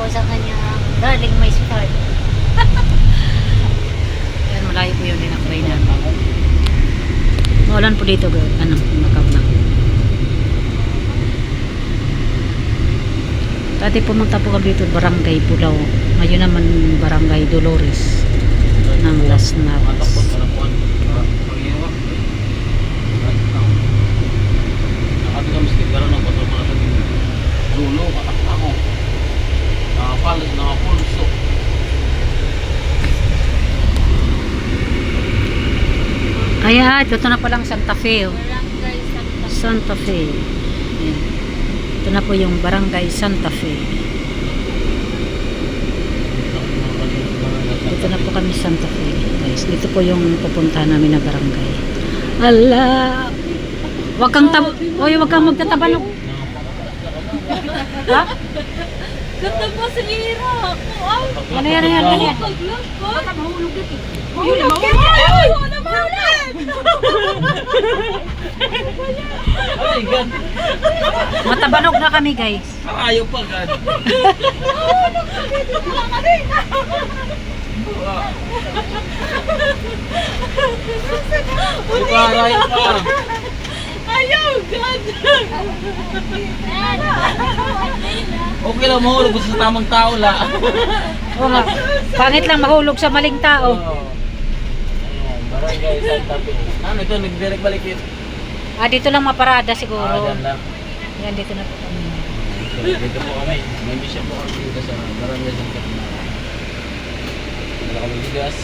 po sa kanyang darling my sweetheart. Yan, malayo po yun din ang bay namin. Maulan po dito, ano, makaw na. Dati pumunta po kami dito, Barangay Pulao. Ngayon naman, Barangay Dolores ng Las Navas. Kaya, ito na palang Santa Fe. Oh. Barangay Santa Fe. Ayan. Ito na po yung Barangay Santa Fe. Dito na po kami Santa Fe. Guys, dito po yung pupuntahan namin na barangay. Ala! Wag kang magtatabanog. Ha? Ganda po si Mira. Ano yan? Ano yan? Mahulog ito. Mahulog ka! Ay, wala mahulog! Ay, gan. Matabanog na kami, guys. Ayaw pa, gan. Ayaw pa. Ayaw, God! Okay lang mahulog sa tamang tao la. Oo nga. Pangit lang mahulog sa maling tao. Barangay Santa Fe. Ano ito, nagdirect balik yun? Dito lang maparada siguro. Dyan lang. Yan, dito na po kami. Dito po kami. May mission po kami dito sa Barangay Santa Fe. Wala kami bigas.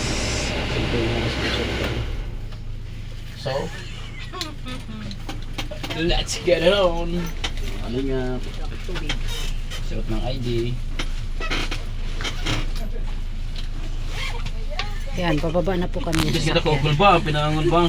Ito yung mga special ko. So, let's get it on. Ano nga? Suot ng ID. Yan, pababa na po kami. Kasi kita ko ba? Pinangangon ba?